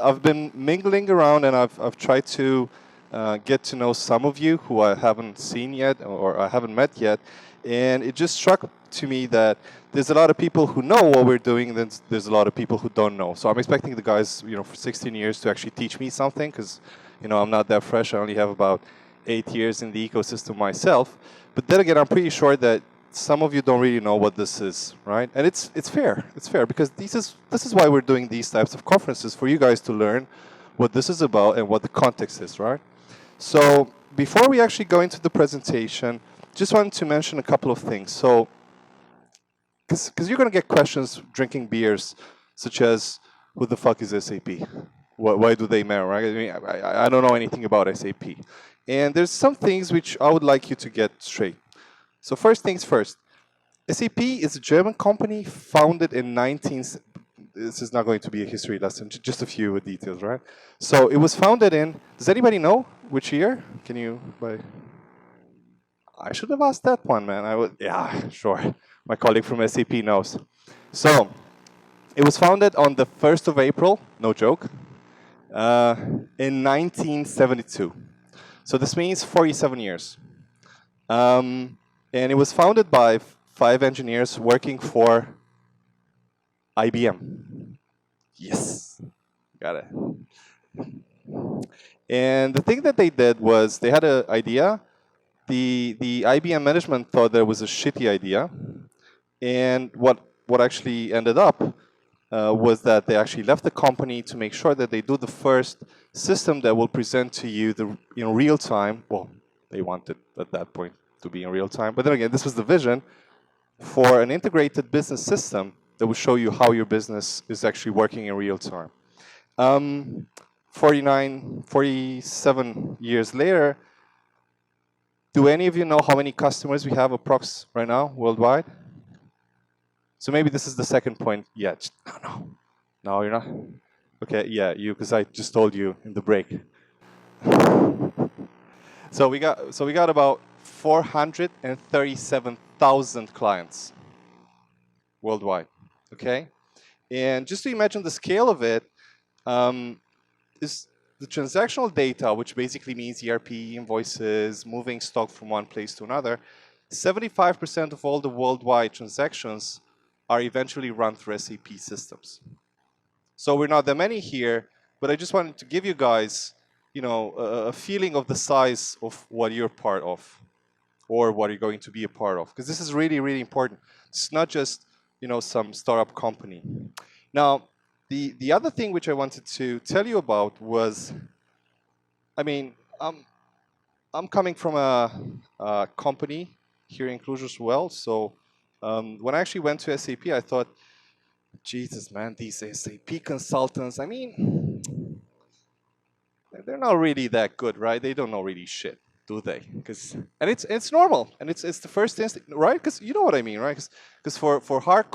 I've been mingling around, and I've tried to get to know some of you who I haven't seen yet or I haven't met yet, and it just struck to me that there's a lot of people who know what we're doing, and then there's a lot of people who don't know. So I'm expecting the guys, for 16 years to actually teach me something, because I'm not that fresh. I only have about 8 years in the ecosystem myself. But then again, I'm pretty sure that some of you don't really know what this is, right? And it's fair. It's fair, because this is why we're doing these types of conferences, for you guys to learn what this is about and what the context is, right? So before we actually go into the presentation, just wanted to mention a couple of things. So, because you're going to get questions drinking beers, such as, who the fuck is SAP? Why do they matter, right? I mean, I don't know anything about SAP. And there's some things which I would like you to get straight. So first things first, SAP is a German company founded in this is not going to be a history lesson, just a few details, right? So it was founded in, does anybody know which year? Can you, I should have asked that one, man. Yeah, sure. My colleague from SAP knows. So it was founded on the 1st of April, no joke, in 1972. So this means 47 years. And it was founded by 5 engineers working for IBM. Yes, got it. And the thing that they did was they had an idea. The IBM management thought that it was a shitty idea. And what actually ended up was that they actually left the company to make sure that they do the first system that will present to you in real time. Well, they wanted at that point to be in real time. But then again, this was the vision for an integrated business system that will show you how your business is actually working in real time. 47 years later, do any of you know how many customers we have approx right now worldwide? So maybe this is the second point. Yeah, no, you're not. Okay, yeah, you, because I just told you in the break. So we got about 437,000 clients worldwide. Okay, and just to imagine the scale of it, is the transactional data, which basically means ERP, invoices, moving stock from one place to another. 75% of all the worldwide transactions are eventually run through SAP systems. So we're not that many here, but I just wanted to give you guys, a feeling of the size of what you're part of, or what you're going to be a part of, because this is really, really important. It's not just, some startup company. Now, the other thing which I wanted to tell you about was, I'm coming from a company here in Cluj as well. So when I actually went to SAP, I thought, Jesus, man, these SAP consultants, they're not really that good, right? They don't know really shit, do they? And it's normal, and it's the first instinct, right? Because you know what I mean, right? Because for hard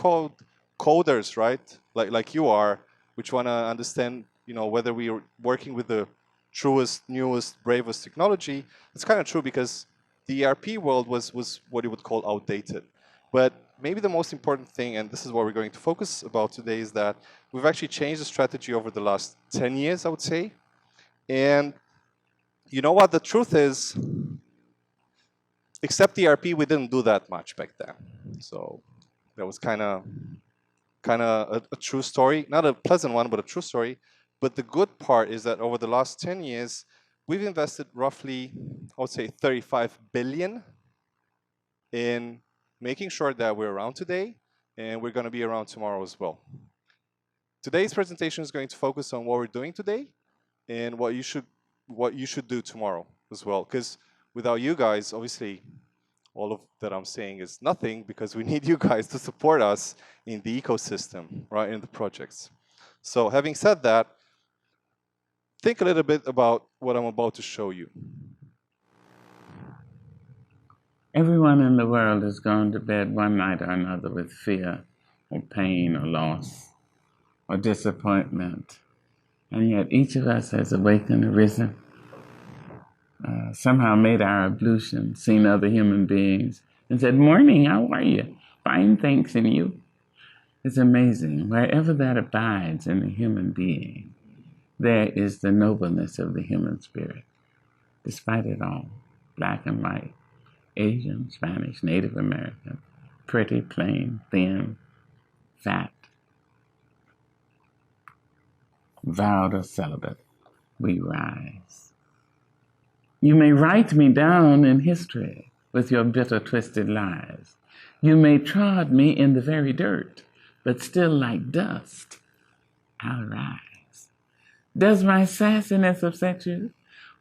coders, right, like you are, which want to understand, whether we are working with the truest, newest, bravest technology, it's kind of true, because the ERP world was what you would call outdated. But maybe the most important thing, and this is what we're going to focus about today, is that we've actually changed the strategy over the last 10 years, I would say. And you know what? The truth is, except ERP, we didn't do that much back then. So that was kind of a true story. Not a pleasant one, but a true story. But the good part is that over the last 10 years, we've invested roughly, I would say, 35 billion in making sure that we're around today, and we're going to be around tomorrow as well. Today's presentation is going to focus on what we're doing today and what you should do tomorrow as well. Because without you guys, obviously, all of that I'm saying is nothing, because we need you guys to support us in the ecosystem, right, in the projects. So having said that, think a little bit about what I'm about to show you. Everyone in the world has gone to bed one night or another with fear or pain or loss or disappointment. And yet each of us has awakened, arisen, somehow made our ablution, seen other human beings, and said, "Morning, how are you? Fine, thanks, and you?" It's amazing. Wherever that abides in a human being, There is the nobleness of the human spirit, despite it all. Black and white, Asian, Spanish, Native American, pretty, plain, thin, fat, vowed or celibate, we rise. You may write me down in history with your bitter, twisted lies. You may trod me in the very dirt, but still like dust, I'll rise. Does my sassiness upset you?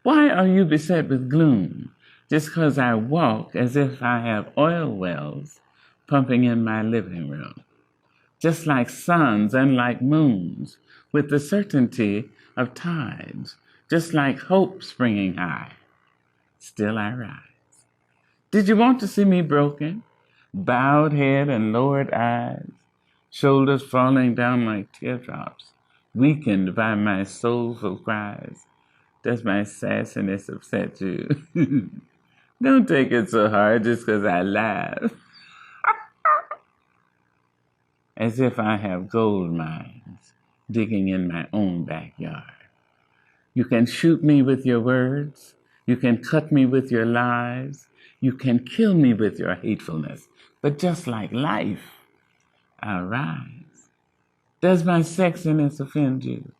Why are you beset with gloom just 'cause I walk as if I have oil wells pumping in my living room? Just like suns and like moons, with the certainty of tides, just like hope springing high, still I rise. Did you want to see me broken? Bowed head and lowered eyes, shoulders falling down like teardrops, weakened by my soulful cries. Does my sassiness upset you? Don't take it so hard just 'cause I laugh. As if I have gold mines digging in my own backyard. You can shoot me with your words. You can cut me with your lies. You can kill me with your hatefulness. But just like life, I'll rise. Does my sexiness offend you?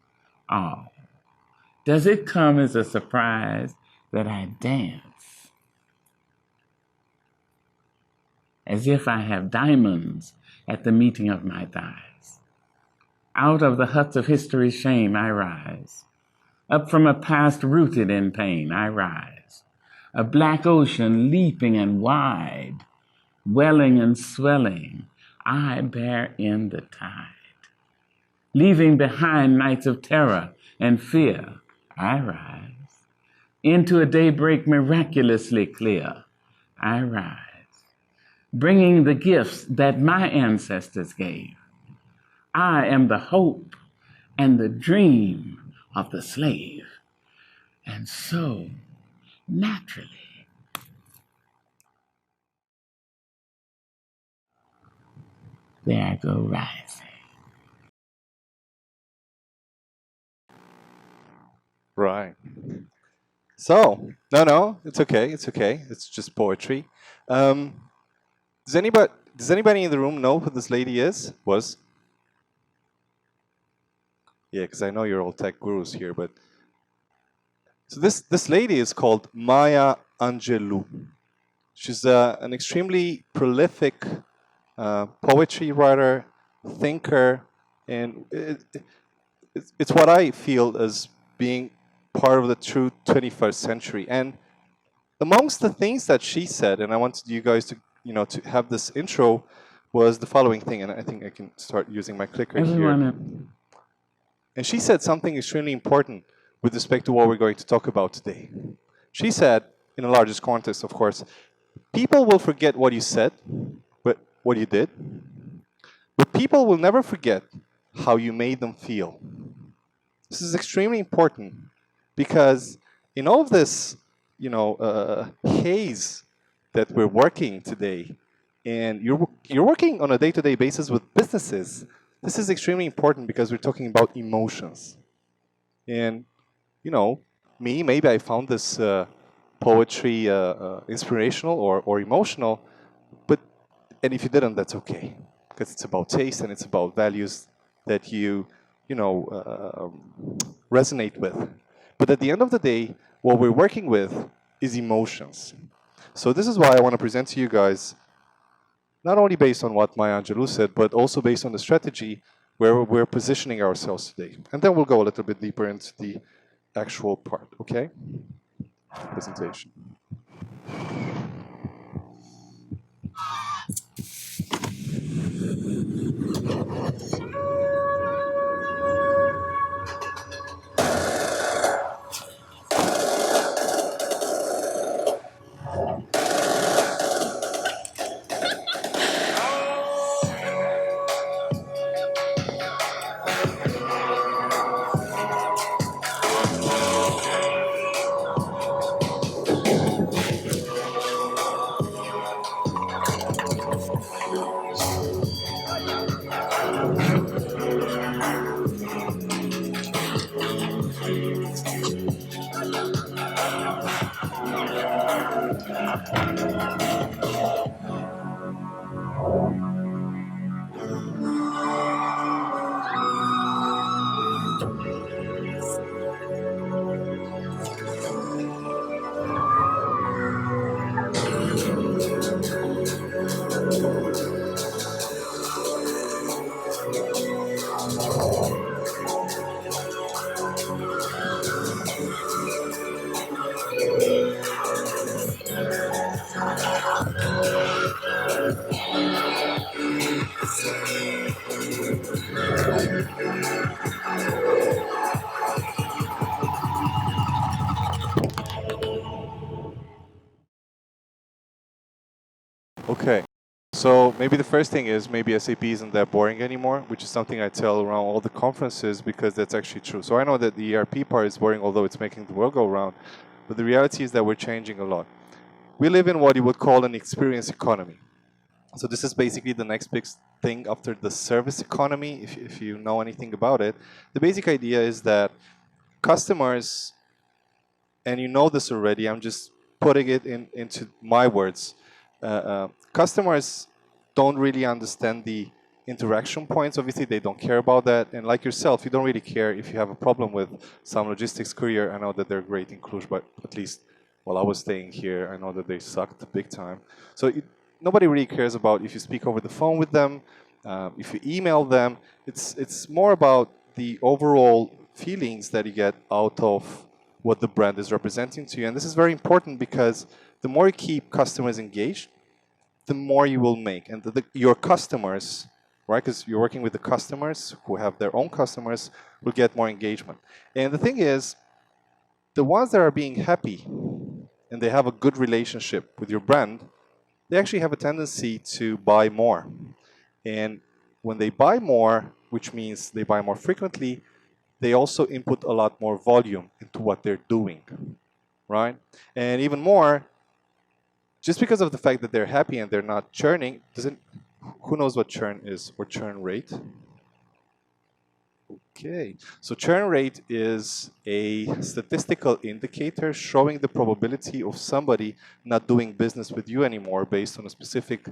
Oh, does it come as a surprise that I dance? As if I have diamonds at the meeting of my thighs. Out of the huts of history's shame I rise. Up from a past rooted in pain I rise. A black ocean leaping and wide, welling and swelling, I bear in the tide. Leaving behind nights of terror and fear, I rise. Into a daybreak miraculously clear, I rise. Bringing the gifts that my ancestors gave. I am the hope and the dream of the slave. And so, naturally, there I go rising. Right. So, no, it's okay. It's okay. It's just poetry. Um, does anybody in the room know who this lady is? Was? Yeah, because I know you're all tech gurus here, but so this lady is called Maya Angelou. She's an extremely prolific poetry writer, thinker, and it's what I feel as being part of the true 21st century. And amongst the things that she said, and I wanted you guys to to have this intro, was the following thing, and I think I can start using my clicker here. And she said something extremely important with respect to what we're going to talk about today. She said, in the largest context, of course, people will forget what you said, but what you did, but people will never forget how you made them feel. This is extremely important because in all of this, haze that we're working today, and you're working on a day-to-day basis with businesses. This is extremely important because we're talking about emotions. And maybe I found this poetry inspirational or emotional, and if you didn't, that's okay, because it's about taste and it's about values that you resonate with. But at the end of the day, what we're working with is emotions. So this is why I want to present to you guys, not only based on what Maya Angelou said, but also based on the strategy where we're positioning ourselves today. And then we'll go a little bit deeper into the actual part, okay? Presentation. So maybe the first thing is maybe SAP isn't that boring anymore, which is something I tell around all the conferences because that's actually true. So I know that the ERP part is boring, although it's making the world go round. But the reality is that we're changing a lot. We live in what you would call an experience economy. So this is basically the next big thing after the service economy, if you know anything about it. The basic idea is that customers, and you know this already, I'm just putting it into my words. Customers don't really understand the interaction points. Obviously, they don't care about that. And like yourself, you don't really care if you have a problem with some logistics courier. I know that they're great in Cluj, but at least while I was staying here, I know that they sucked big time. So nobody really cares about if you speak over the phone with them, if you email them. It's more about the overall feelings that you get out of what the brand is representing to you. And this is very important because the more you keep customers engaged, the more you will make. And your customers, right, because you're working with the customers who have their own customers, will get more engagement. And the thing is, the ones that are being happy and they have a good relationship with your brand, they actually have a tendency to buy more. And when they buy more, which means they buy more frequently, they also input a lot more volume into what they're doing, right? And even more, just because of the fact that they're happy and they're not churning, who knows what churn is or churn rate? Okay, so churn rate is a statistical indicator showing the probability of somebody not doing business with you anymore based on a specific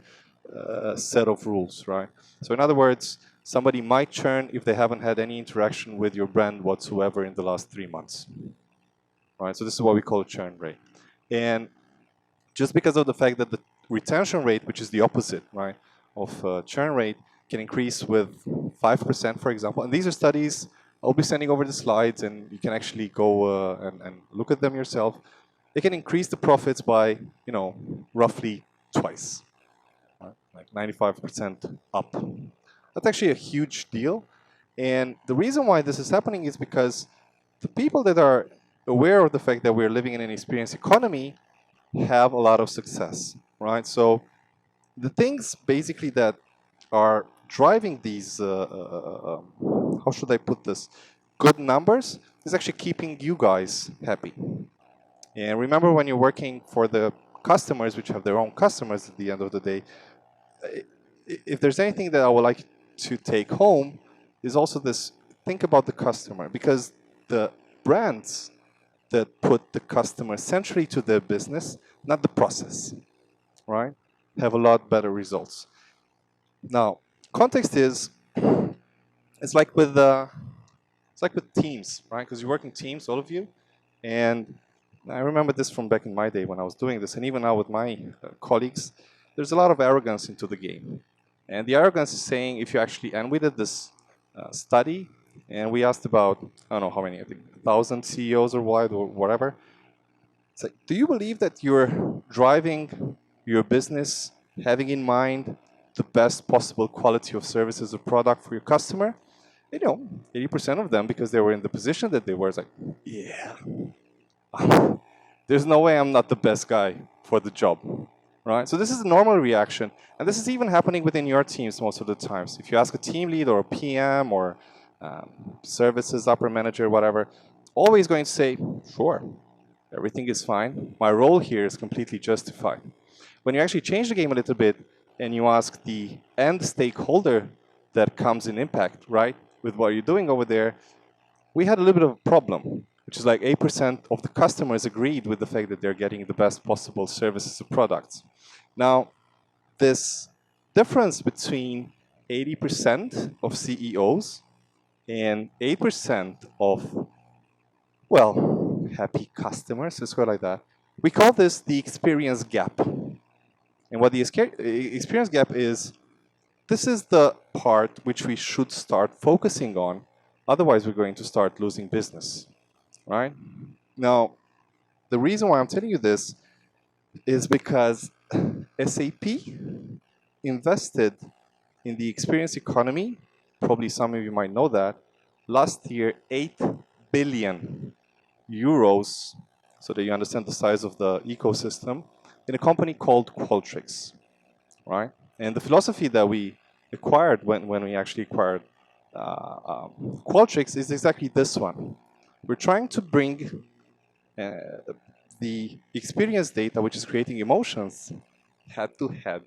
set of rules, right? So in other words, somebody might churn if they haven't had any interaction with your brand whatsoever in the last 3 months, right? So this is what we call a churn rate. And just because of the fact that the retention rate, which is the opposite, right, of churn rate, can increase with 5%, for example. And these are studies. I'll be sending over the slides, and you can actually go and look at them yourself. They can increase the profits by, roughly twice, right? Like 95% up. That's actually a huge deal. And the reason why this is happening is because the people that are aware of the fact that we're living in an experience economy have a lot of success, right? So the things basically that are driving these, how should I put this, good numbers is actually keeping you guys happy. And remember, when you're working for the customers, which have their own customers at the end of the day, if there's anything that I would like to take home is also this, think about the customer, because the brands that put the customer centrally to their business, not the process, right, have a lot better results. Now, context is, it's like with teams, right? Because you work in teams, all of you, and I remember this from back in my day when I was doing this, and even now with my colleagues, there's a lot of arrogance into the game. And the arrogance is saying, if you actually, and we did this study, and we asked about, I don't know how many, I think 1,000 CEOs or whatever. It's like, do you believe that you're driving your business having in mind the best possible quality of services or product for your customer? 80% of them, because they were in the position that they were, it's like, yeah, there's no way I'm not the best guy for the job, right? So this is a normal reaction, and this is even happening within your teams most of the times. If you ask a team lead or a PM or services upper manager, whatever, always going to say, sure, everything is fine. My role here is completely justified. When you actually change the game a little bit and you ask the end stakeholder that comes in impact, right, with what you're doing over there, we had a little bit of a problem, which is like 8% of the customers agreed with the fact that they're getting the best possible services or products. Now, this difference between 80% of CEOs and 8% of, well, happy customers, let's go like that. We call this the experience gap. And what the experience gap is, this is the part which we should start focusing on. Otherwise, we're going to start losing business, right? Now, the reason why I'm telling you this is because SAP invested in the experience economy, probably some of you might know that, last year 8 billion euros, so that you understand the size of the ecosystem, in a company called Qualtrics, right? And the philosophy that we acquired when we actually acquired Qualtrics is exactly this one. We're trying to bring the experience data, which is creating emotions, head to head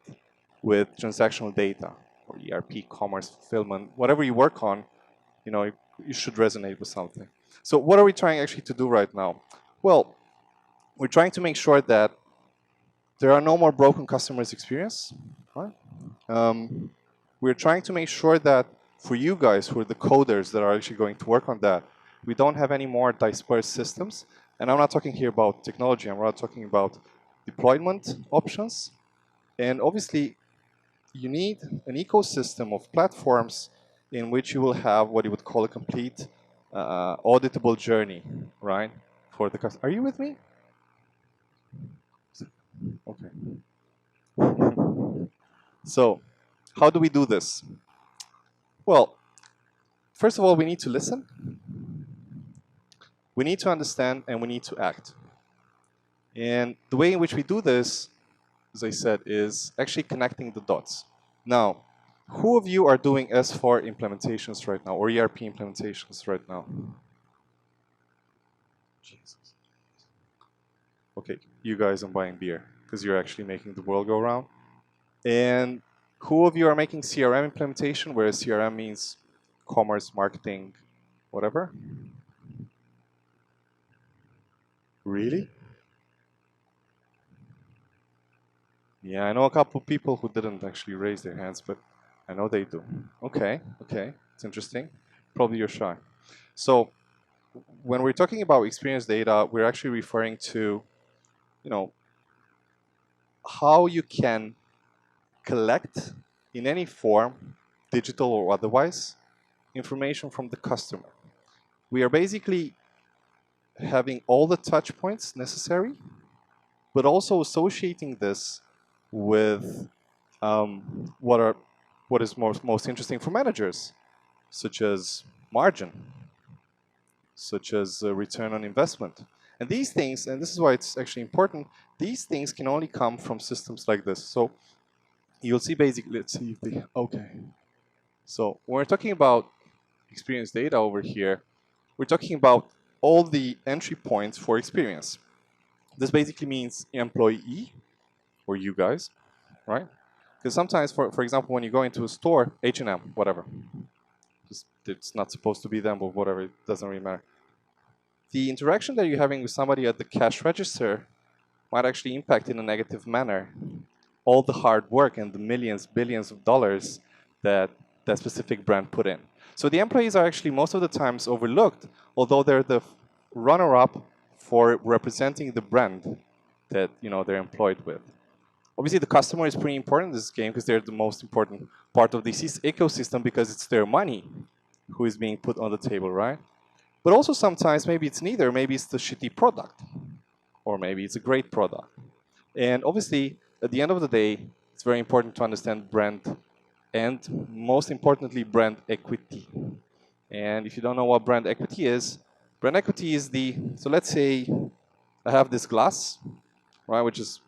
with transactional data or ERP, commerce, fulfillment, whatever you work on, you should resonate with something. So what are we trying actually to do right now? Well, we're trying to make sure that there are no more broken customers experience. Right? We're trying to make sure that for you guys who are the coders that are actually going to work on that, we don't have any more dispersed systems. And I'm not talking here about technology, I'm rather talking about deployment options. And obviously, you need an ecosystem of platforms in which you will have what you would call a complete auditable journey, right? For the customer. Are you with me? Okay. So, how do we do this? Well, first of all, we need to listen, we need to understand, and we need to act. And the way in which we do this, as I said, is actually connecting the dots. Now, who of you are doing S4 implementations right now, or ERP implementations right now? Jesus. Okay, you guys are buying beer, because you're actually making the world go round. And who of you are making CRM implementation, where CRM means commerce, marketing, whatever? Really? Yeah, I know a couple of people who didn't actually raise their hands, but I know they do. Okay, it's interesting. Probably you're shy. So when we're talking about experience data, we're actually referring to, how you can collect in any form, digital or otherwise, information from the customer. We are basically having all the touch points necessary, but also associating this with what is most interesting for managers, such as margin, such as return on investment. And these things, and this is why it's actually important, these things can only come from systems like this. So you'll see basically, let's see if they, okay. So when we're talking about experience data over here, we're talking about all the entry points for experience. This basically means employee, or you guys, right? Because sometimes, for example, when you go into a store, H&M, whatever, it's not supposed to be them, but whatever, it doesn't really matter. The interaction that you're having with somebody at the cash register might actually impact in a negative manner all the hard work and the millions, billions of dollars that that specific brand put in. So the employees are actually most of the times overlooked, although they're the runner-up for representing the brand that they're employed with. Obviously, the customer is pretty important in this game because they're the most important part of this ecosystem because it's their money who is being put on the table, right? But also sometimes maybe it's neither. Maybe it's the shitty product, or maybe it's a great product. And obviously, at the end of the day, it's very important to understand brand and, most importantly, brand equity. And if you don't know what brand equity is so let's say I have this glass, right, which is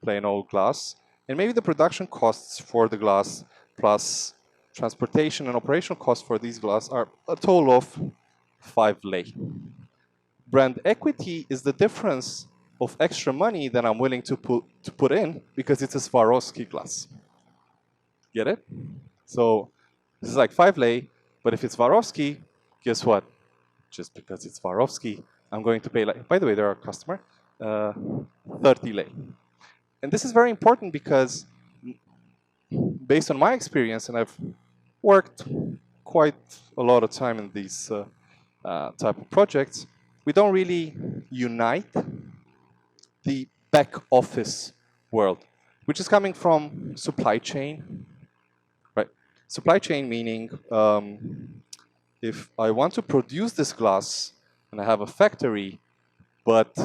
plain old glass, and maybe the production costs for the glass plus transportation and operational costs for these glass are a total of 5 lei. Brand equity is the difference of extra money that I'm willing to put in because it's a Swarovski glass. Get it? So this is like 5 lei, but if it's Swarovski, guess what? Just because it's Swarovski, I'm going to pay, like, by the way, they're a customer, 30 lei. And this is very important because based on my experience, and I've worked quite a lot of time in these type of projects, we don't really unite the back office world, which is coming from supply chain, right? Supply chain meaning if I want to produce this glass and I have a factory, but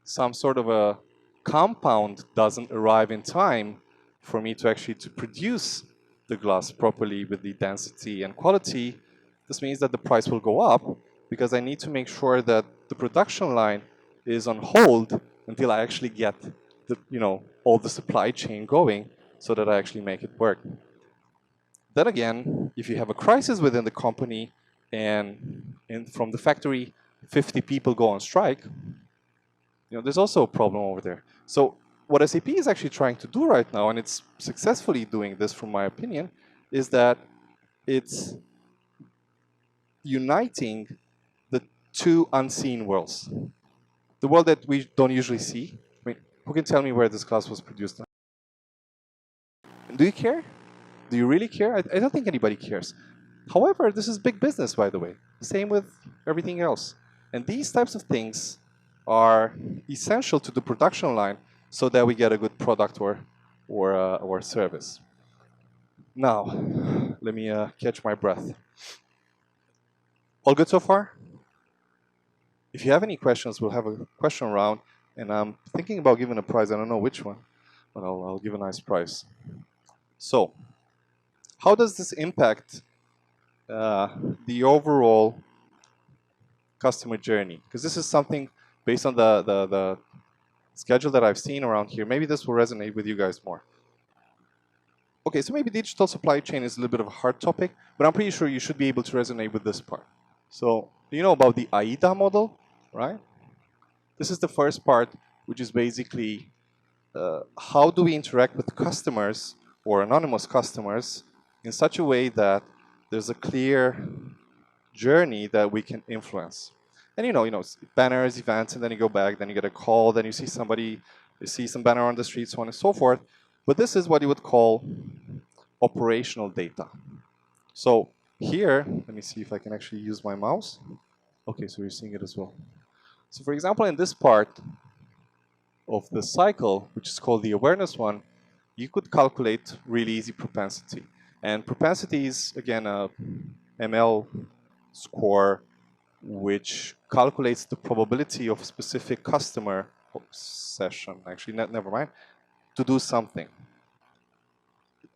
some sort of a compound doesn't arrive in time for me to actually to produce the glass properly with the density and quality, this means that the price will go up because I need to make sure that the production line is on hold until I actually get the, all the supply chain going so that I actually make it work. Then again, if you have a crisis within the company and from the factory 50 people go on strike, there's also a problem over there. So what SAP is actually trying to do right now, and it's successfully doing this from my opinion, is that it's uniting the two unseen worlds. The world that we don't usually see. I mean, who can tell me where this class was produced? Do you care? Do you really care? I don't think anybody cares. However, this is big business, by the way. Same with everything else. And these types of things are essential to the production line so that we get a good product or service. Now, let me catch my breath. All good so far? If you have any questions, we'll have a question round. And I'm thinking about giving a prize. I don't know which one, but I'll give a nice prize. So, how does this impact the overall customer journey? Because this is something based on the schedule that I've seen around here. Maybe this will resonate with you guys more. Okay, so maybe digital supply chain is a little bit of a hard topic, but I'm pretty sure you should be able to resonate with this part. So, you know about the AIDA model, right? This is the first part, which is basically how do we interact with customers or anonymous customers in such a way that there's a clear journey that we can influence. And banners, events, and then you go back, then you get a call, then you see somebody, you see some banner on the street, so on and so forth. But this is what you would call operational data. So here, let me see if I can actually use my mouse. Okay, so you're seeing it as well. So for example, in this part of the cycle, which is called the awareness one, you could calculate really easy propensity. And propensity is, again, a ML score which calculates the probability of a specific customer session, actually, never mind, to do something.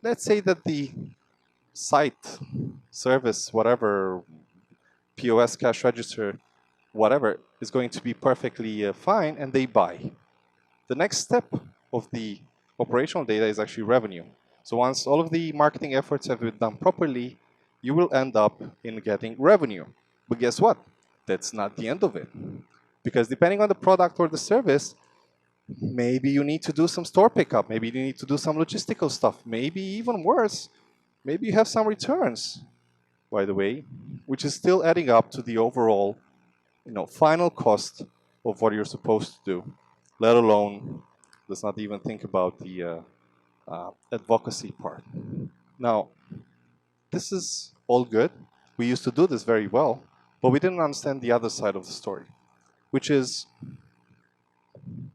Let's say that the site, service, whatever, POS, cash register, whatever, is going to be perfectly fine, and they buy. The next step of the operational data is actually revenue. So once all of the marketing efforts have been done properly, you will end up in getting revenue. But guess what? That's not the end of it. Because depending on the product or the service, maybe you need to do some store pickup. Maybe you need to do some logistical stuff. Maybe even worse, maybe you have some returns, by the way, which is still adding up to the overall final cost of what you're supposed to do, let alone, let's not even think about the advocacy part. Now, this is all good. We used to do this very well, but we didn't understand the other side of the story, which is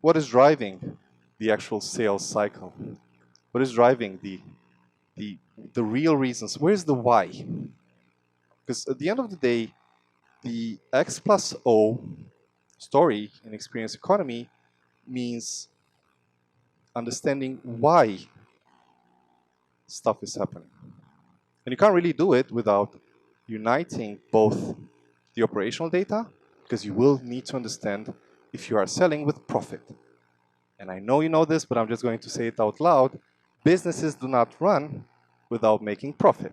what is driving the actual sales cycle? What is driving the real reasons? Where's the why? Because at the end of the day, the X plus O story in experience economy means understanding why stuff is happening. And you can't really do it without uniting both the operational data, because you will need to understand if you are selling with profit. And I know you know this, but I'm just going to say it out loud. Businesses do not run without making profit.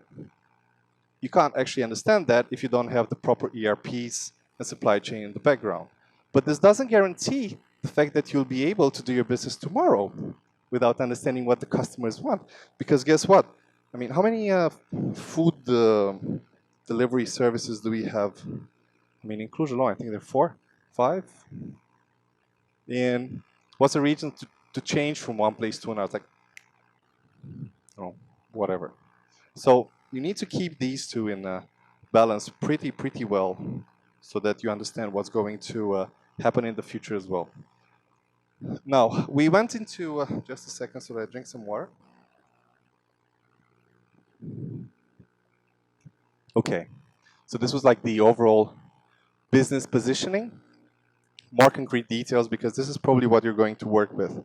You can't actually understand that if you don't have the proper ERPs and supply chain in the background. But this doesn't guarantee the fact that you'll be able to do your business tomorrow without understanding what the customers want. Because guess what? I mean, how many food delivery services do we have? I mean, in Cluj alone, I think there are 4, 5. And what's the reason to change from one place to another? It's like, whatever. So you need to keep these two in balance pretty well so that you understand what's going to happen in the future as well. Now, we went into, just a second so that I drink some water. Okay, so this was like the overall business positioning. More concrete details, because this is probably what you're going to work with.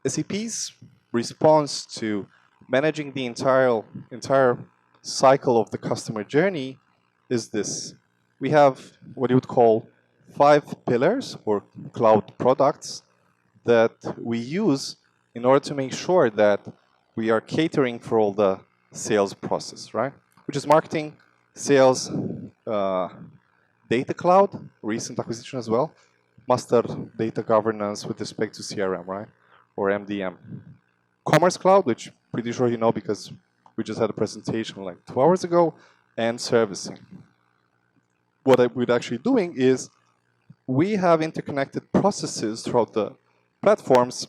SAP's response to managing the entire cycle of the customer journey is this. We have what you would call 5 pillars or cloud products that we use in order to make sure that we are catering for all the sales process, right? Which is marketing, sales, data cloud, recent acquisition as well, master data governance with respect to CRM, right? Or MDM. Commerce Cloud, which pretty sure you know because we just had a presentation like 2 hours ago, and servicing. What we're actually doing is we have interconnected processes throughout the platforms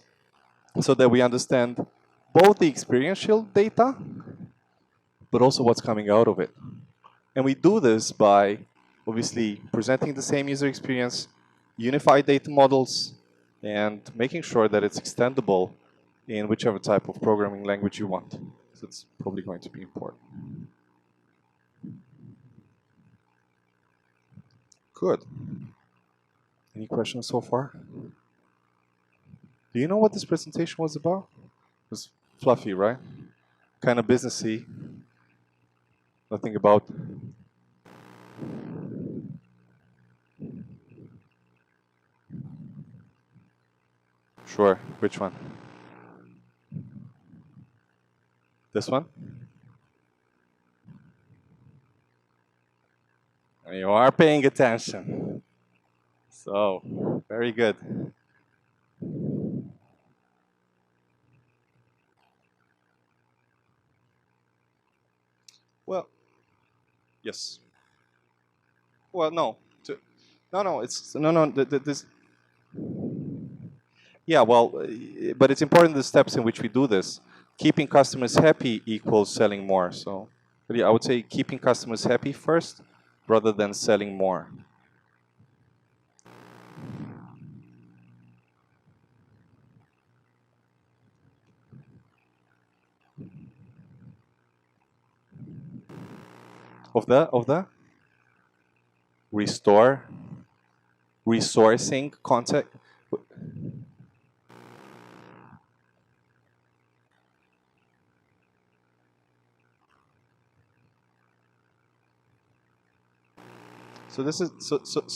so that we understand both the experiential data, but also what's coming out of it. And we do this by obviously presenting the same user experience, unified data models, and making sure that it's extendable in whichever type of programming language you want. So it's probably going to be important. Good. Any questions so far? Do you know what this presentation was about? It was fluffy, right? Kind of businessy. Nothing about. Sure. Which one? This one? You are paying attention. So, very good. Well, yes. Well, no. No. It's no. This. Yeah. Well, but it's important the steps in which we do this. Keeping customers happy equals selling more. So, but yeah, I would say keeping customers happy first, rather than selling more. Of the restore, resourcing contact. So this is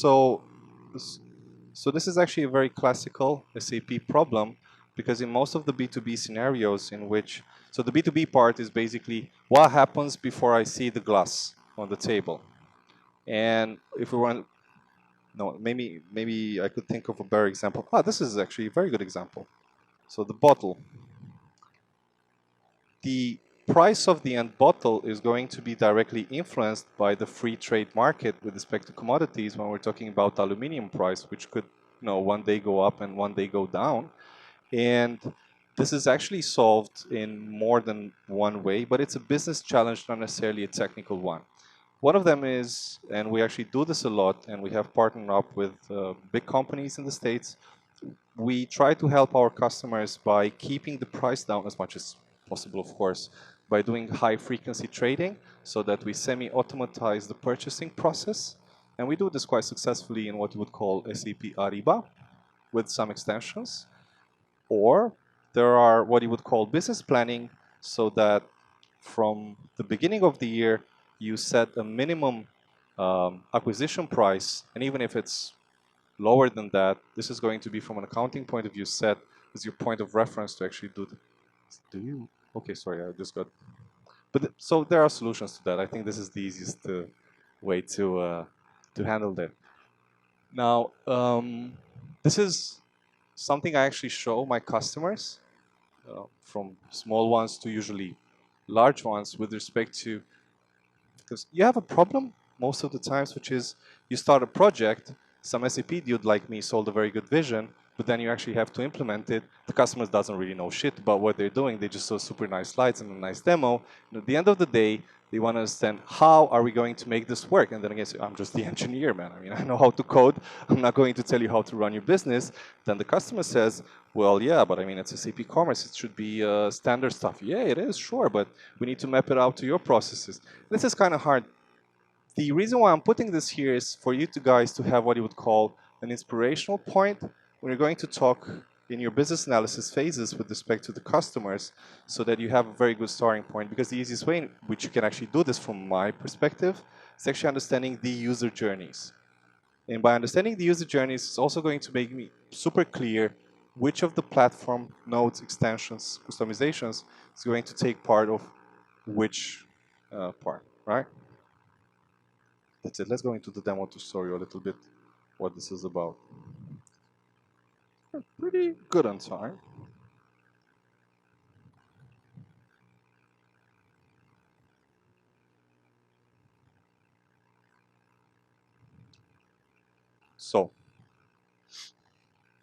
so this is actually a very classical SAP problem, because in most of the B2B scenarios in which, so the B2B part is basically what happens before I see the glass on the table. And if we want, no, maybe I could think of a better example. This is actually a very good example. So the bottle. The price of the end bottle is going to be directly influenced by the free trade market with respect to commodities when we're talking about aluminum price, which could, one day go up and one day go down. And this is actually solved in more than one way, but it's a business challenge, not necessarily a technical one. One of them is, and we actually do this a lot, and we have partnered up with big companies in the States. We try to help our customers by keeping the price down as much as possible, of course, by doing high frequency trading so that we semi-automatize the purchasing process. And we do this quite successfully in what you would call SAP Ariba with some extensions. Or there are what you would call business planning, so that from the beginning of the year, you set a minimum acquisition price, and even if it's lower than that, this is going to be, from an accounting point of view, set as your point of reference to actually do. Do you? Okay, sorry, I just got. But so there are solutions to that. I think this is the easiest way to handle that. Now, this is something I actually show my customers, from small ones to usually large ones, with respect to, because you have a problem most of the times, which is you start a project, some SAP dude like me sold a very good vision, but then you actually have to implement it. The customer doesn't really know shit about what they're doing. They just saw super nice slides and a nice demo. And at the end of the day, they want to understand, how are we going to make this work? And then again, I'm just the engineer, man. I mean, I know how to code. I'm not going to tell you how to run your business. Then the customer says, well, yeah, but I mean, it's SAP Commerce. It should be standard stuff. Yeah, it is, sure, but we need to map it out to your processes. This is kind of hard. The reason why I'm putting this here is for you guys to have what you would call an inspirational point when you're going to talk in your business analysis phases with respect to the customers, so that you have a very good starting point. Because the easiest way in which you can actually do this from my perspective is actually understanding the user journeys. And by understanding the user journeys, it's also going to make me super clear which of the platform nodes, extensions, customizations is going to take part of which part, right? That's it. Let's go into the demo to show you a little bit what this is about. We're pretty good on time. So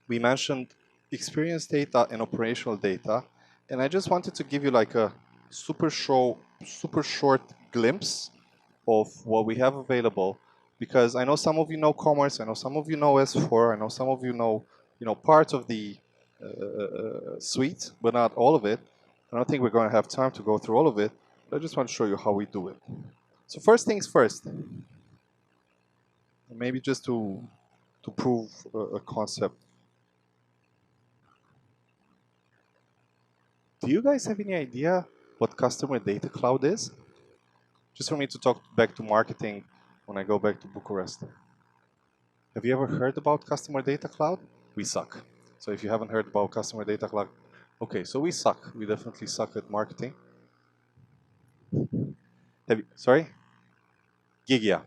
we mentioned experience data and operational data, and I just wanted to give you like a super short glimpse of what we have available, because I know some of you know commerce, I know some of you know S4, I know some of you know parts of the suite, but not all of it. I don't think we're going to have time to go through all of it, but I just want to show you how we do it. So first things first, maybe just to prove a concept. Do you guys have any idea what customer data cloud is? Just for me to talk back to marketing when I go back to Bucharest. Have you ever heard about customer data cloud? We suck. So if you haven't heard about customer data cloud, okay, so we suck. We definitely suck at marketing. Sorry? Gigia.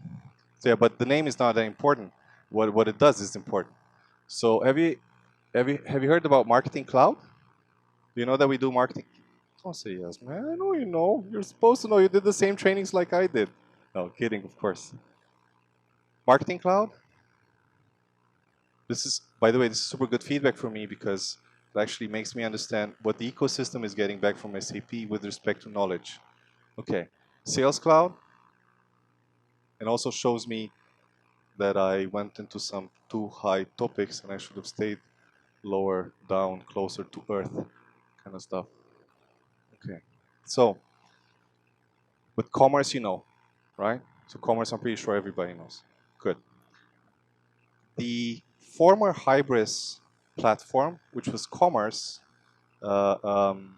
So yeah, but the name is not that important. What it does is important. So have you heard about marketing cloud? Do you know that we do marketing? Don't say yes, man. I know you know. You're supposed to know. You did the same trainings like I did. No, kidding, of course. Marketing cloud? This is, by the way, this is super good feedback for me because it actually makes me understand what the ecosystem is getting back from SAP with respect to knowledge. Okay, Sales Cloud, and also shows me that I went into some too high topics and I should have stayed lower down, closer to earth, kind of stuff. Okay, so, with commerce, you know, right? So commerce, I'm pretty sure everybody knows. Good. The former Hybris platform, which was commerce, uh, um,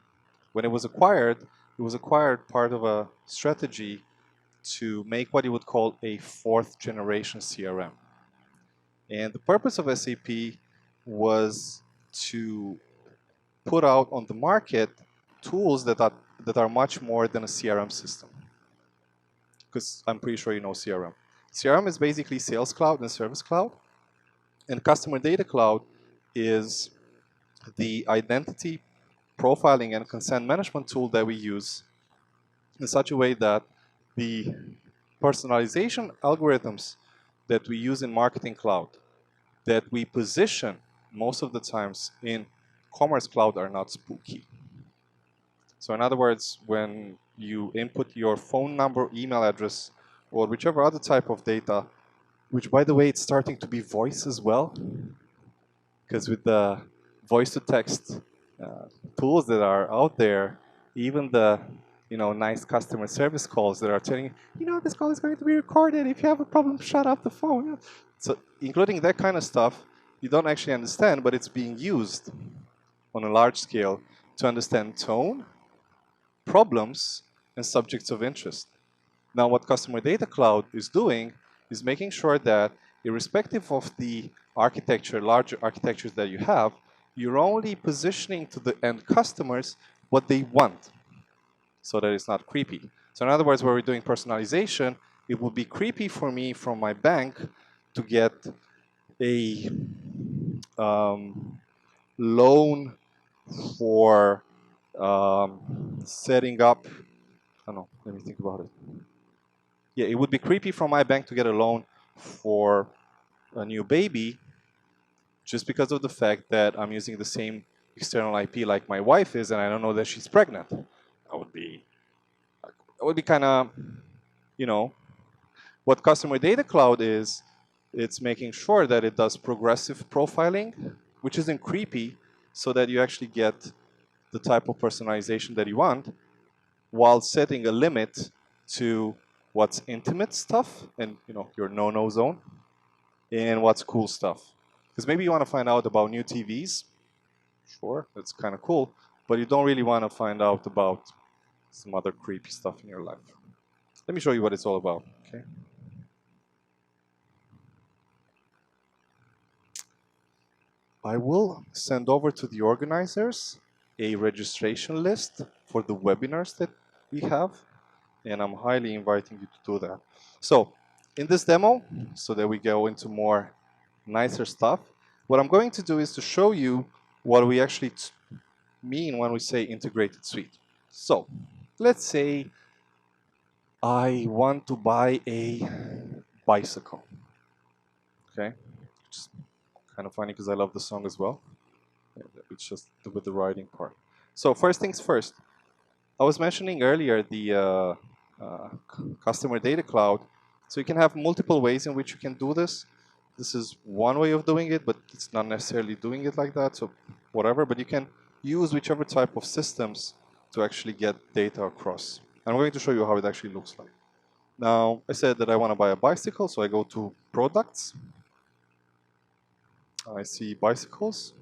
when it was acquired part of a strategy to make what you would call a fourth generation CRM. And the purpose of SAP was to put out on the market tools that are much more than a CRM system. Because I'm pretty sure you know CRM. CRM is basically Sales Cloud and Service Cloud. And Customer Data Cloud is the identity profiling and consent management tool that we use in such a way that the personalization algorithms that we use in Marketing Cloud, that we position most of the times in Commerce Cloud, are not spooky. So in other words, when you input your phone number, email address, or whichever other type of data, which by the way, it's starting to be voice as well, because with the voice-to-text tools that are out there, even the nice customer service calls that are telling you, this call is going to be recorded. If you have a problem, shut up the phone. So including that kind of stuff, you don't actually understand, but it's being used on a large scale to understand tone, problems, and subjects of interest. Now, what Customer Data Cloud is doing is making sure that irrespective of the architecture, larger architectures that you have, you're only positioning to the end customers what they want so that it's not creepy. So in other words, where we're doing personalization, it would be creepy for me from my bank to get a loan for setting up, I don't know, let me think about it. Yeah, it would be creepy from my bank to get a loan for a new baby just because of the fact that I'm using the same external IP like my wife is, and I don't know that she's pregnant. That would be kind of, what Customer Data Cloud is, it's making sure that it does progressive profiling, which isn't creepy, so that you actually get the type of personalization that you want, while setting a limit to what's intimate stuff and your no-no zone, and what's cool stuff. Because maybe you want to find out about new TVs. Sure, that's kind of cool. But you don't really want to find out about some other creepy stuff in your life. Let me show you what it's all about, okay? I will send over to the organizers a registration list for the webinars that we have, and I'm highly inviting you to do that. So in this demo, so that we go into more nicer stuff, what I'm going to do is to show you what we actually mean when we say integrated suite. So let's say I want to buy a bicycle, okay? Which is kind of funny because I love the song as well. It's just with the writing part. So first things first, I was mentioning earlier the customer data cloud. So you can have multiple ways in which you can do this. This is one way of doing it, but it's not necessarily doing it like that. So whatever, but you can use whichever type of systems to actually get data across. I'm going to show you how it actually looks like. Now, I said that I want to buy a bicycle, so I go to products. I see bicycles.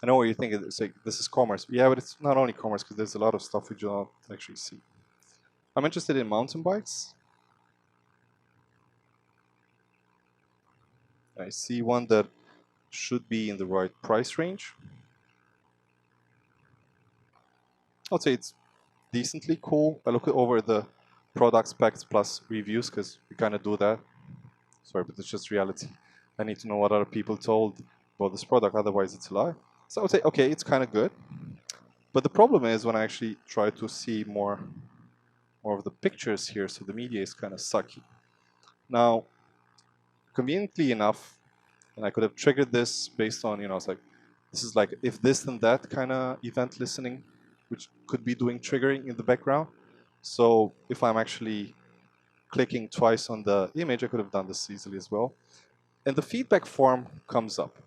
I know what you're thinking. It's like, this is commerce. Yeah, but it's not only commerce because there's a lot of stuff we do not actually see. I'm interested in mountain bikes. I see one that should be in the right price range. I'll say it's decently cool. I look over the product specs plus reviews because we kind of do that. Sorry, but it's just reality. I need to know what other people told about this product, otherwise it's a lie. So I would say, okay, it's kind of good. But the problem is when I actually try to see more of the pictures here, so the media is kind of sucky. Now, conveniently enough, and I could have triggered this based on, it's like, this is like if this and that kind of event listening, which could be doing triggering in the background. So if I'm actually clicking twice on the image, I could have done this easily as well. And the feedback form comes up.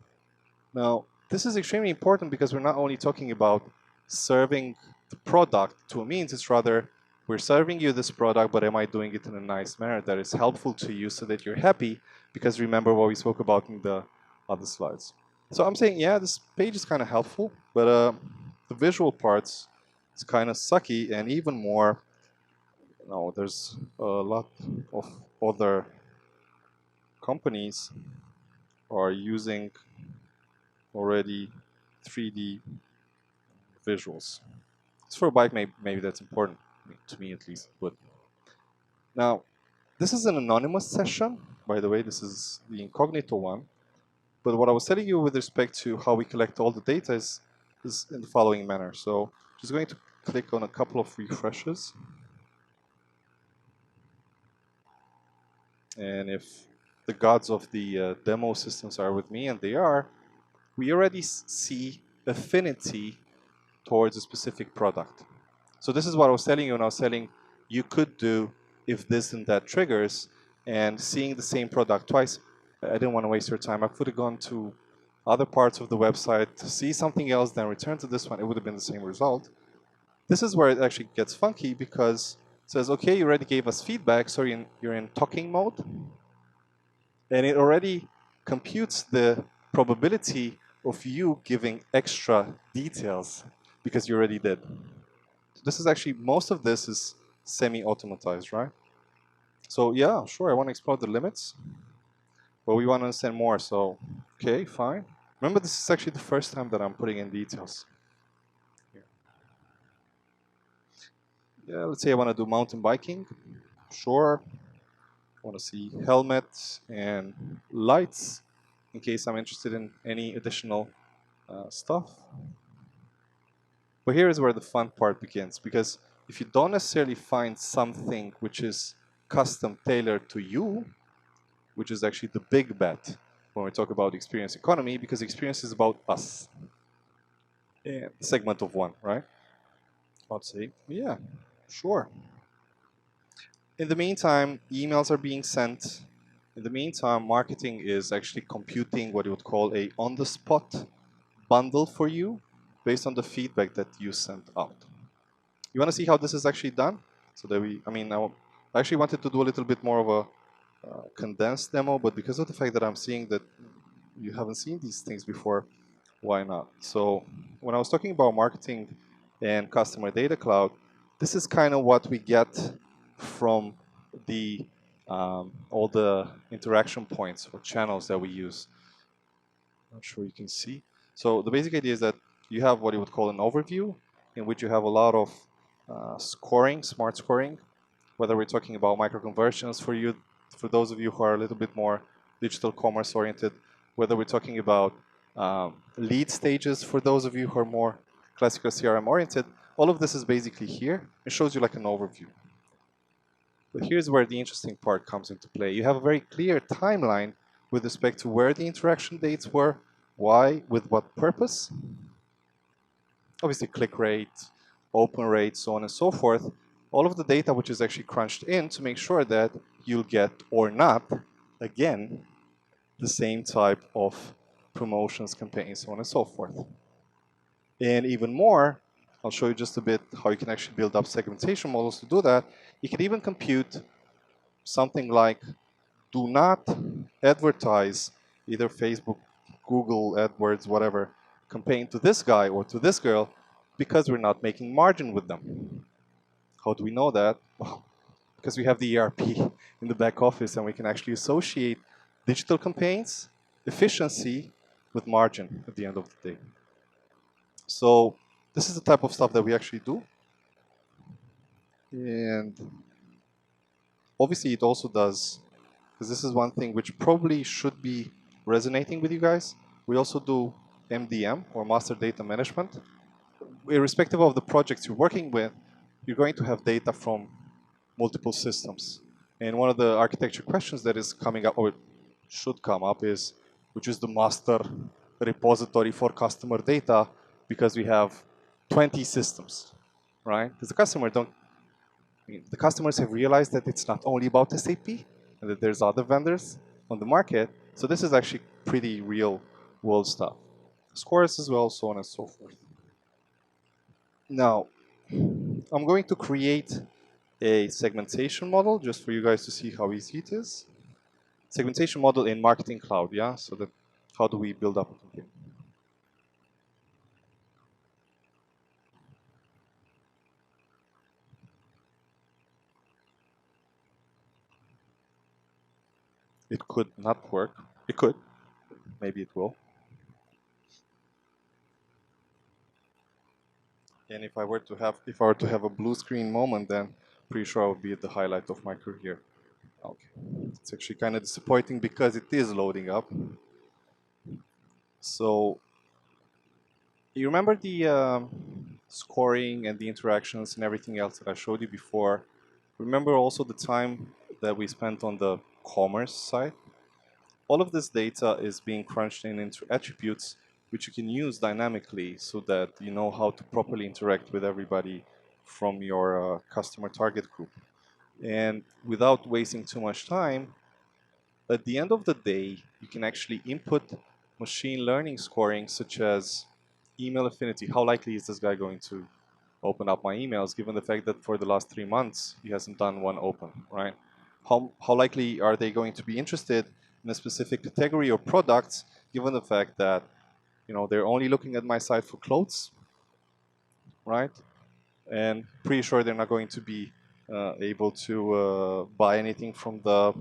Now, this is extremely important because we're not only talking about serving the product to a means, it's rather we're serving you this product, but am I doing it in a nice manner that is helpful to you so that you're happy? Because remember what we spoke about in the other slides. So I'm saying, yeah, this page is kind of helpful, but the visual parts is kind of sucky, and even more, there's a lot of other companies are using already 3D visuals. It's for a bike, maybe that's important, to me at least. But now, this is an anonymous session. By the way, this is the incognito one. But what I was telling you with respect to how we collect all the data is in the following manner. So just going to click on a couple of refreshes. And if the gods of the demo systems are with me, and they are, we already see affinity towards a specific product. So this is what I was telling you, and I was telling you could do if this and that triggers, and seeing the same product twice, I didn't want to waste your time. I could have gone to other parts of the website to see something else, then return to this one. It would have been the same result. This is where it actually gets funky because it says, okay, you already gave us feedback, so you're in talking mode, and it already computes the probability of you giving extra details because you already did. This is actually, most of this is semi-automatized, right? So yeah, sure, I want to explore the limits, but we want to understand more, so okay, fine. Remember, this is actually the first time that I'm putting in details. Here. Yeah, let's say I want to do mountain biking. Sure. I want to see helmet and lights in case I'm interested in any additional stuff. But here is where the fun part begins, because if you don't necessarily find something which is custom tailored to you, which is actually the big bet when we talk about experience economy, because experience is about us. And segment of one, right? I'd say, yeah, sure. In the meantime, emails are being sent. In the meantime, marketing is actually computing what you would call a on-the-spot bundle for you based on the feedback that you sent out. You want to see how this is actually done? So that I actually wanted to do a little bit more of a condensed demo, but because of the fact that I'm seeing that you haven't seen these things before, why not? So when I was talking about marketing and customer data cloud, this is kind of what we get from the all the interaction points or channels that we use. Not sure you can see. So the basic idea is that you have what you would call an overview, in which you have a lot of scoring, smart scoring, whether we're talking about microconversions for you, for those of you who are a little bit more digital commerce oriented, whether we're talking about lead stages for those of you who are more classical CRM oriented, all of this is basically here. It shows you like an overview. But here's where the interesting part comes into play. You have a very clear timeline with respect to where the interaction dates were, why, with what purpose. Obviously, click rate, open rate, so on and so forth. All of the data which is actually crunched in to make sure that you'll get or not, again, the same type of promotions, campaigns, so on and so forth. And even more, I'll show you just a bit how you can actually build up segmentation models to do that. You can even compute something like do not advertise either Facebook, Google, AdWords, whatever, campaign to this guy or to this girl because we're not making margin with them. How do we know that? Well, because we have the ERP in the back office and we can actually associate digital campaigns, efficiency, with margin at the end of the day. So this is the type of stuff that we actually do. And obviously it also does, because this is one thing which probably should be resonating with you guys. We also do MDM, or Master Data Management. Irrespective of the projects you're working with, you're going to have data from multiple systems. And one of the architecture questions that is coming up, or should come up, is which is the master repository for customer data, because we have 20 systems, right? Because the customers have realized that it's not only about SAP and that there's other vendors on the market. So this is actually pretty real world stuff. Scores as well, so on and so forth. Now, I'm going to create a segmentation model just for you guys to see how easy it is. Segmentation model in Marketing Cloud, yeah? So that how do we build up a campaign? It could not work. It could. Maybe it will. And if I were to have a blue screen moment, then pretty sure I would be at the highlight of my career. Okay. It's actually kind of disappointing because it is loading up. So you remember the scoring and the interactions and everything else that I showed you before? Remember also the time that we spent on the commerce side? All of this data is being crunched in into attributes which you can use dynamically so that you know how to properly interact with everybody from your customer target group. And without wasting too much time, at the end of the day, you can actually input machine learning scoring such as email affinity. How likely is this guy going to open up my emails given the fact that for the last 3 months he hasn't done one open, right? How likely are they going to be interested in a specific category or products given the fact that they're only looking at my site for clothes, right? And pretty sure they're not going to be able to buy anything from the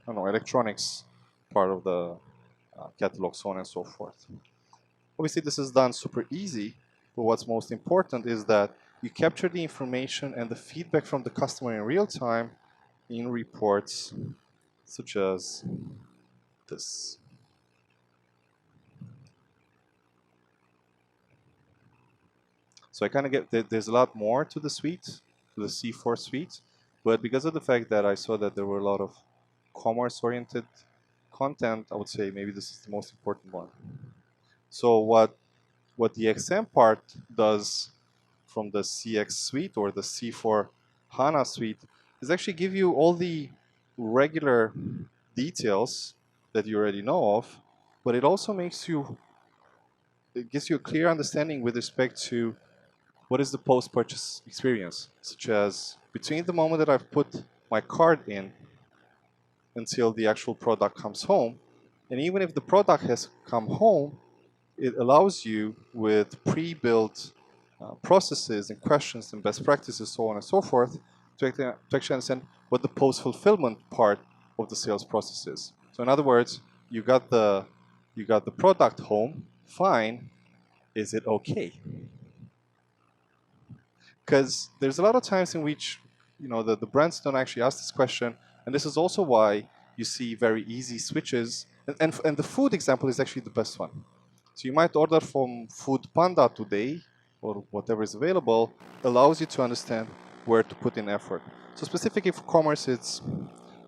electronics part of the catalog, so on and so forth. Obviously, this is done super easy, but what's most important is that you capture the information and the feedback from the customer in real time in reports such as this. So I kind of get, there's a lot more to the suite, to the C4 suite, but because of the fact that I saw that there were a lot of commerce-oriented content, I would say maybe this is the most important one. So what the XM part does from the CX suite or the C4 HANA suite is actually give you all the regular details that you already know of, but it also it gives you a clear understanding with respect to what is the post-purchase experience, such as between the moment that I've put my card in until the actual product comes home. And even if the product has come home, it allows you with pre-built processes and questions and best practices, so on and so forth, to actually understand what the post-fulfillment part of the sales process is. So in other words, you got the You got the product home, fine. Is it okay? Because there's a lot of times in which the brands don't actually ask this question, and this is also why you see very easy switches. And the food example is actually the best one. So you might order from Food Panda today, or whatever is available, allows you to understand where to put in effort. So specifically for commerce, it's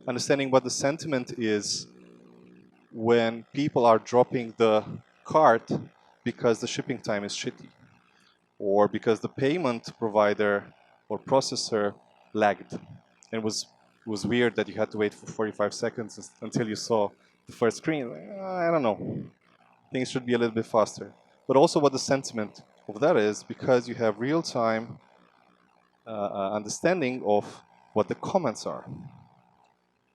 understanding what the sentiment is when people are dropping the cart because the shipping time is shitty, or because the payment provider or processor lagged. And it was weird that you had to wait for 45 seconds until you saw the first screen. I don't know. Things should be a little bit faster. But also what the sentiment of that is, because you have real-time understanding of what the comments are.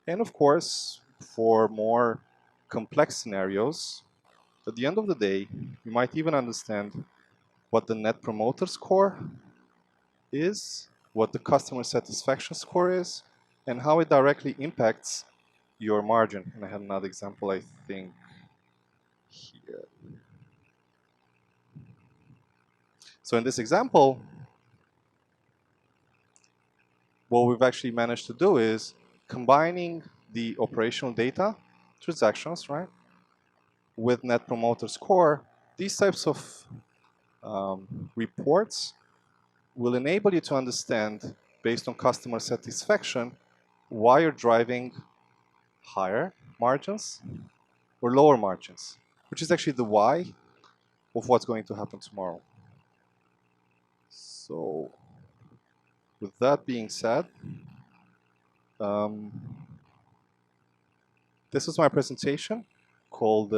And of course, for more complex scenarios, at the end of the day, you might even understand what the Net Promoter Score is, what the customer satisfaction score is, and how it directly impacts your margin. And I had another example, I think, here. So in this example, what we've actually managed to do is combining the operational data, transactions, right, with Net Promoter Score. These types of reports will enable you to understand, based on customer satisfaction, why you're driving higher margins or lower margins, which is actually the why of what's going to happen tomorrow. So with that being said, this is my presentation called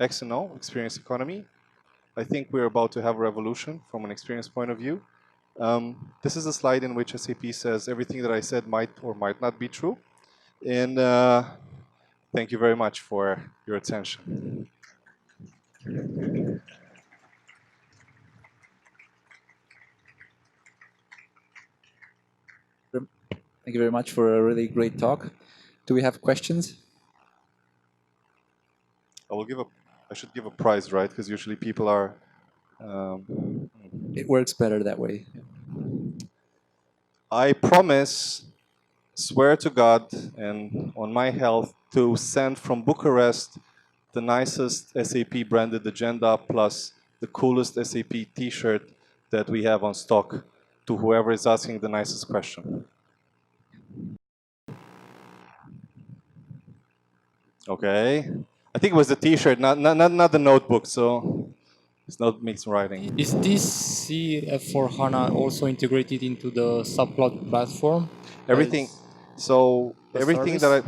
X&O, Experience Economy. I think we're about to have a revolution from an experience point of view. This is a slide in which SAP says everything that I said might or might not be true. And thank you very much for your attention. Thank you very much for a really great talk. Do we have questions? I should give a prize, right? Because usually people are. It works better that way. I promise, swear to God and on my health, to send from Bucharest the nicest SAP branded agenda plus the coolest SAP T-shirt that we have on stock to whoever is asking the nicest question. Okay. I think it was the T-shirt, not the notebook. So it's not mixed writing. Is this C4HANA also integrated into the subcloud platform? Everything. So everything service?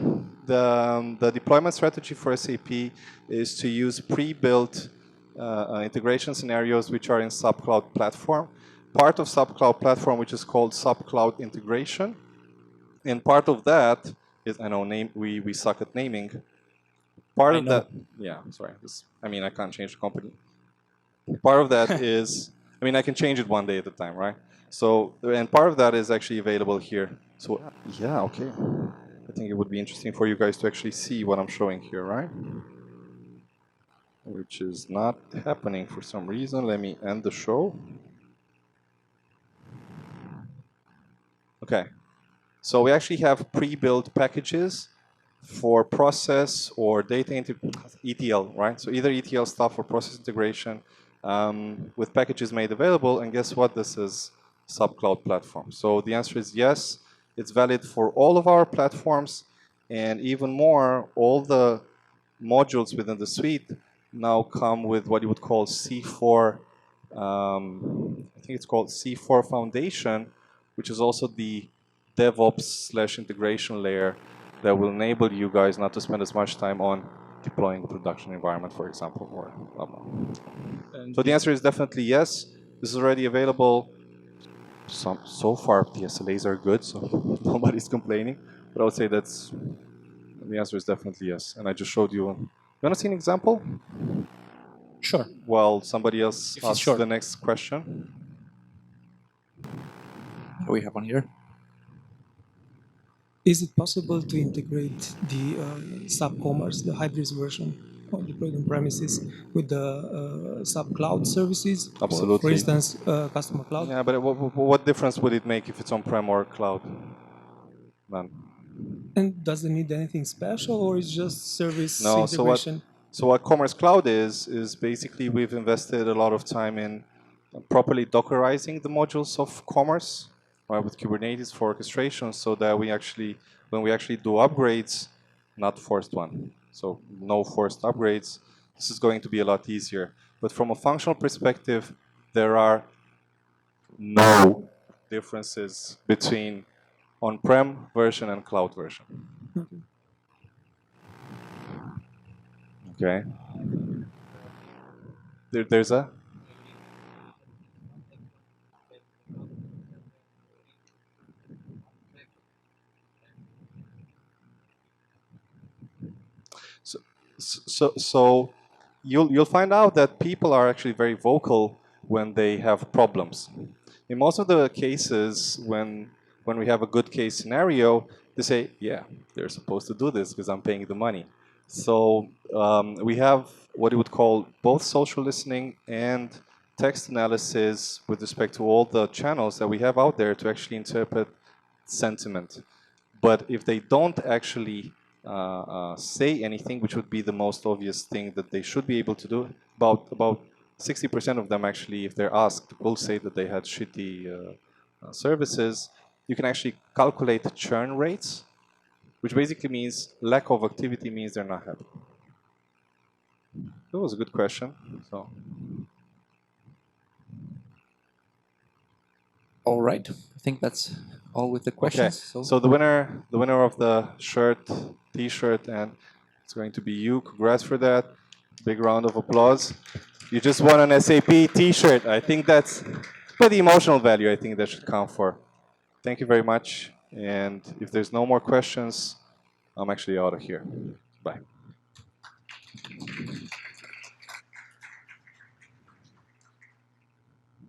that the deployment strategy for SAP is to use pre-built integration scenarios which are in subcloud platform. Part of subcloud platform which is called subcloud integration, and part of that is, I know we suck at naming. Part of that, yeah, sorry. I can't change the company. Part of that is, I can change it one day at a time, right? So, and part of that is actually available here. So, yeah, okay. I think it would be interesting for you guys to actually see what I'm showing here, right? Which is not happening for some reason. Let me end the show. Okay. So we actually have pre-built packages for process or data ETL, right? So either ETL stuff or process integration with packages made available. And guess what? This is subcloud platform. So the answer is yes. It's valid for all of our platforms, and even more, all the modules within the suite now come with what you would call C4. I think it's called C4 Foundation, which is also the DevOps/integration layer that will enable you guys not to spend as much time on deploying a production environment, for example, or blah, blah. So the answer is definitely yes. This is already available. So far, the SLAs are good, so nobody's complaining. But I would say the answer is definitely yes. And I just showed you. You want to see an example? Sure. While somebody else asks sure. the next question. We have one here. Is it possible to integrate the SAP Commerce, the hybrid version, deployed on premises with the sub cloud services. For Absolutely. instance, customer cloud. Yeah, but what difference would it make if it's on-prem or cloud? None. And does it need anything special, or is just service No. integration? So what Commerce Cloud is basically we've invested a lot of time in properly Dockerizing the modules of Commerce, right, with Kubernetes for orchestration, so that when we actually do upgrades, not forced one. So no forced upgrades. This is going to be a lot easier. But from a functional perspective, there are no differences between on-prem version and cloud version. Okay. There's a. So you'll find out that people are actually very vocal when they have problems. In most of the cases, when we have a good case scenario, they say, "Yeah, they're supposed to do this because I'm paying the money." So we have what you would call both social listening and text analysis with respect to all the channels that we have out there to actually interpret sentiment. But if they don't actually say anything, which would be the most obvious thing that they should be able to do, about 60% of them actually, if they're asked, will say that they had shitty services. You can actually calculate churn rates, which basically means lack of activity means they're not happy. That was a good question. So. All right. I think that's all with the questions. Okay. So the winner of the shirt, T-shirt, and it's going to be you. Congrats for that. Big round of applause. You just won an SAP T-shirt. I think that's pretty emotional value. I think that should count for. Thank you very much. And if there's no more questions, I'm actually out of here. Bye.